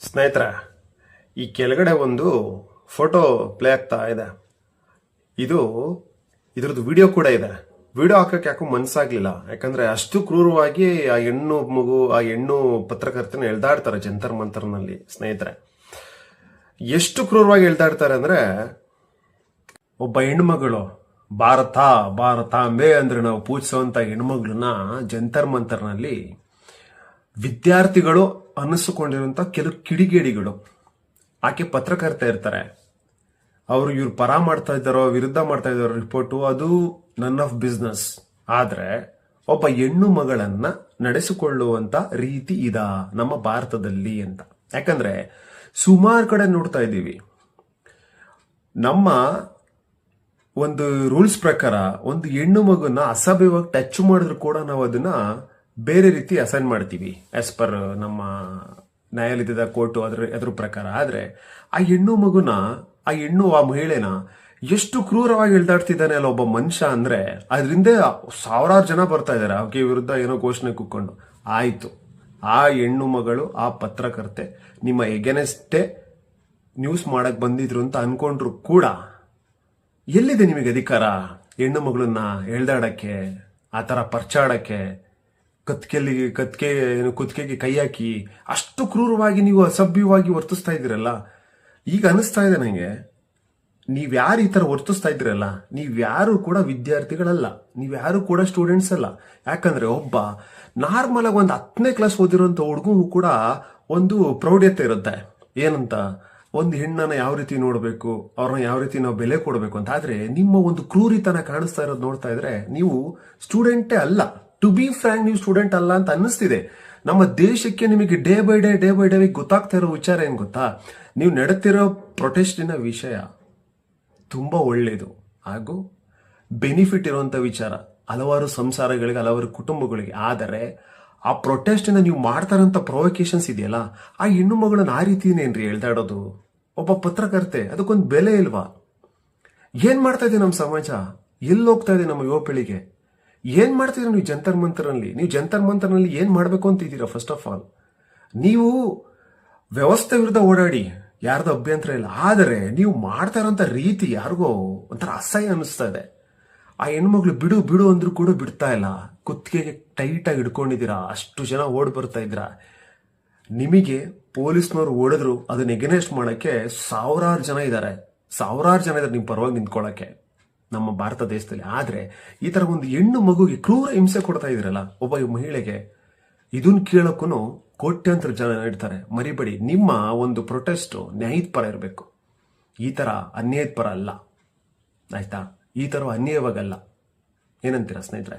ಸ್ನೇಹಿತರೆ, ಈ ಕೆಳಗಡೆ ಒಂದು ಫೋಟೋ ಪ್ಲೇ ಆಗ್ತಾ ಇದೆ. ಇದ್ರದ್ದು ವಿಡಿಯೋ ಕೂಡ ಇದೆ. ವಿಡಿಯೋ ಹಾಕಕ್ಕೆ ಯಾಕೋ ಮನ್ಸಾಗ್ಲಿಲ್ಲ. ಯಾಕಂದ್ರೆ ಅಷ್ಟು ಕ್ರೂರವಾಗಿ ಆ ಹೆಣ್ಣು ಪತ್ರಕರ್ತನ ಎಳ್ದಾಡ್ತಾರೆ ಜಂತರ್ ಮಂತರ್ನಲ್ಲಿ. ಸ್ನೇಹಿತರೆ, ಎಷ್ಟು ಕ್ರೂರವಾಗಿ ಎಳ್ದಾಡ್ತಾರೆ ಅಂದ್ರೆ, ಒಬ್ಬ ಹೆಣ್ಮಗಳು ಭಾರತ ಭಾರತಾಂಬೆ ಅಂದ್ರೆ ನಾವು ಪೂಜಿಸುವಂತ ಹೆಣ್ಮಗಳನ್ನ ಜಂತರ್ ಮಂತರ್ನಲ್ಲಿ ವಿದ್ಯಾರ್ಥಿಗಳು ಅನ್ನಿಸಿಕೊಂಡಿರುವಂತ ಕೆಲವು ಕಿಡಿಗೇಡಿಗಳು, ಆಕೆ ಪತ್ರಕರ್ತ ಇರ್ತಾರೆ, ಅವರು ಇವ್ರು ಪರ ಮಾಡ್ತಾ ಇದ್ದಾರೋ ವಿರುದ್ಧ ಮಾಡ್ತಾ ಇದ್ದಾರೋ ರಿಪೋರ್ಟು ಅದು ನನ್ ಆಫ್ ಬಿಸ್ನೆಸ್. ಆದ್ರೆ ಒಬ್ಬ ಹೆಣ್ಣು ಮಗಳನ್ನ ನಡೆಸಿಕೊಳ್ಳುವಂತ ರೀತಿ ಇದಾ ನಮ್ಮ ಭಾರತದಲ್ಲಿ ಅಂತ. ಯಾಕಂದ್ರೆ ಸುಮಾರು ಕಡೆ ನೋಡ್ತಾ ಇದ್ದೀವಿ, ನಮ್ಮ ಒಂದು ರೂಲ್ಸ್ ಪ್ರಕಾರ ಒಂದು ಹೆಣ್ಣು ಮಗುನ ಅಸಭ್ಯವಾಗಿ ಟಚ್ ಮಾಡಿದ್ರು ಕೂಡ ನಾವು ಅದನ್ನ ಬೇರೆ ರೀತಿ ಅಸೈನ್ ಮಾಡ್ತೀವಿ ಆಸ್ ಪರ್ ನಮ್ಮ ನ್ಯಾಯಾಲಯದ ಕೋರ್ಟು ಅದ್ರ ಪ್ರಕಾರ. ಆದ್ರೆ ಆ ಆ ಮಹಿಳೆನ ಎಷ್ಟು ಕ್ರೂರವಾಗಿ ಎಳ್ದಾಡ್ತಿದ್ದಾನೆ ಅಲ್ಲ ಒಬ್ಬ ಮನುಷ್ಯ ಅಂದ್ರೆ, ಅದರಿಂದ ಸಾವಿರಾರು ಜನ ಬರ್ತಾ ಇದಾರೆ ಆಕೆ ವಿರುದ್ಧ ಏನೋ ಘೋಷಣೆ ಕೂತ್ಕೊಂಡು. ಆಯ್ತು, ಆ ಹೆಣ್ಣು ಮಗಳು ಆ ಪತ್ರಕರ್ತೆ ನಿಮ್ಮ ಎಗೆನೆಸ್ಟೇ ನ್ಯೂಸ್ ಮಾಡಕ್ ಬಂದಿದ್ರು ಅಂತ ಅನ್ಕೊಂಡ್ರು ಕೂಡ ಎಲ್ಲಿದೆ ನಿಮಗೆ ಅಧಿಕಾರ ಹೆಣ್ಣು ಮಗಳನ್ನ ಎಳ್ದಾಡಕ್ಕೆ, ಆ ತರ ಪರ್ಚಾಡಕ್ಕೆ, ಕುತ್ತಿಗೆಗೆ ಕೈ ಹಾಕಿ ಅಷ್ಟು ಕ್ರೂರವಾಗಿ ನೀವು ಅಸಭ್ಯವಾಗಿ ವರ್ತಿಸ್ತಾ ಇದ್ದೀರಲ್ಲ. ಈಗ ಅನಿಸ್ತಾ ಇದೆ ನಂಗೆ, ನೀವ್ಯಾರು ಈ ತರ ವರ್ತಿಸ್ತಾ ಇದ್ದೀರಲ್ಲ, ನೀವ್ಯಾರು ಕೂಡ ವಿದ್ಯಾರ್ಥಿಗಳಲ್ಲ, ನೀವ್ಯಾರು ಕೂಡ ಸ್ಟೂಡೆಂಟ್ಸ್ ಅಲ್ಲ. ಯಾಕಂದ್ರೆ ಒಬ್ಬ ನಾರ್ಮಲ್ ಆಗಿ ಒಂದು 10ನೇ ಕ್ಲಾಸ್ ಓದಿರೋಂಥ ಹುಡುಗೂ ಕೂಡ ಒಂದು ಪ್ರೌಢ್ಯತೆ ಇರುತ್ತೆ. ಏನಂತ, ಒಂದು ಹೆಣ್ಣನ್ನ ಯಾವ ರೀತಿ ನೋಡ್ಬೇಕು, ಅವ್ರನ್ನ ಯಾವ ರೀತಿ ನಾವು ಬೆಲೆ ಕೊಡಬೇಕು ಅಂತ. ಆದ್ರೆ ನಿಮ್ಮ ಒಂದು ಕ್ರೂರಿತನ ಕಾಣಿಸ್ತಾ ಇರೋದು ನೋಡ್ತಾ ಇದ್ರೆ ನೀವು ಸ್ಟೂಡೆಂಟೇ ಅಲ್ಲ. ಟು ಬಿ ಫ್ರ್ಯಾಂಕ್, ನೀವು ಸ್ಟೂಡೆಂಟ್ ಅಲ್ಲ ಅಂತ ಅನ್ನಿಸ್ತಿದೆ. ನಮ್ಮ ದೇಶಕ್ಕೆ ನಿಮಗೆ ಡೇ ಬೈ ಡೇ ಗೊತ್ತಾಗ್ತಾ ಇರೋ ವಿಚಾರ ಏನ್ ಗೊತ್ತಾ, ನೀವು ನಡೆತಿರೋ ಪ್ರೊಟೆಸ್ಟಿನ ವಿಷಯ ತುಂಬಾ ಒಳ್ಳೇದು ಹಾಗೂ ಬೆನಿಫಿಟ್ ಇರುವಂತ ವಿಚಾರ ಹಲವಾರು ಸಂಸಾರಗಳಿಗೆ, ಹಲವಾರು ಕುಟುಂಬಗಳಿಗೆ. ಆದರೆ ಆ ಪ್ರೊಟೆಸ್ಟಿನ ನೀವು ಮಾಡ್ತಾರಂತ ಪ್ರೊವೊಕೇಶನ್ಸ್ ಇದೆಯಲ್ಲ, ಆ ಹೆಣ್ಣು ಮಗಳನ್ನ ಆ ರೀತಿನೇನ್ರಿ ಎಳ್ದಾಡೋದು? ಒಬ್ಬ ಪತ್ರಕರ್ತೆ, ಅದಕ್ಕೊಂದು ಬೆಲೆ ಇಲ್ವಾ? ಏನ್ ಮಾಡ್ತಾ ಇದೆ ನಮ್ಮ ಸಮಾಜ? ಎಲ್ಲಿ ಹೋಗ್ತಾ ಇದೆ ನಮ್ಮ ಯುವ ಪೀಳಿಗೆ? ಏನ್ ಮಾಡ್ತಿದ್ದೀರಾ ನೀವು ಜಂತರ್ ಮಂತರ್ನಲ್ಲಿ? ನೀವು ಜಂತರ್ ಮಂತರ್ನಲ್ಲಿ ಏನ್ ಮಾಡ್ಬೇಕು ಅಂತಿದ್ದೀರಾ? ಫಸ್ಟ್ ಆಫ್ ಆಲ್ ನೀವು ವ್ಯವಸ್ಥೆ ವಿರುದ್ಧ ಓಡಾಡಿ, ಯಾರ್ದು ಅಭ್ಯಂತರ ಇಲ್ಲ. ಆದರೆ ನೀವು ಮಾಡ್ತಾ ಇರೋಂಥ ರೀತಿ ಯಾರಿಗೋ ಒಂಥರ ಅಸಹ್ಯ ಅನಿಸ್ತಾ ಇದೆ. ಆ ಹೆಣ್ಮಕ್ಳು ಬಿಡು ಅಂದ್ರೂ ಕೂಡ ಬಿಡ್ತಾ ಇಲ್ಲ. ಕುತ್ತಿಗೆಗೆ ಟೈಟ್ ಆಗಿ ಹಿಡ್ಕೊಂಡಿದ್ದೀರಾ, ಅಷ್ಟು ಜನ ಓಡ್ ಬರ್ತಾ ಇದ್ದೀರಾ. ನಿಮಗೆ ಪೊಲೀಸ್ನವ್ರು ಓಡಿದ್ರು ಅದನ್ನ ಎಗನೆಸ್ಟ್ ಮಾಡಕ್ಕೆ ಸಾವಿರಾರು ಜನ ಇದ್ದಾರೆ ನಿಮ್ ಪರವಾಗಿ ನಿಂತ್ಕೊಳ್ಳಕ್ಕೆ ನಮ್ಮ ಭಾರತ ದೇಶದಲ್ಲಿ. ಆದ್ರೆ ಈ ತರ ಒಂದು ಹೆಣ್ಣು ಮಗುಗೆ ಕ್ರೂರ ಹಿಂಸೆ ಕೊಡ್ತಾ ಇದ್ರಲ್ಲ ಒಬ್ಬ ಮಹಿಳೆಗೆ, ಇದನ್ನ ಕೇಳಕ್ಕೂ ಕೋಟ್ಯಾಂತರ ಜನ ಇಡ್ತಾರೆ. ಮರಿಬೇಡಿ, ನಿಮ್ಮ ಒಂದು ಪ್ರೊಟೆಸ್ಟ್ ನ್ಯಾಯದ ಪರ ಇರಬೇಕು, ಈ ತರ ಅನ್ಯಾಯದ ಪರ ಅಲ್ಲ. ಆಯ್ತಾ? ಈ ತರ ಅನ್ಯಾಯವಾಗಲ್ಲ. ಏನಂತೀರಾ ಸ್ನೇಹಿತರೆ?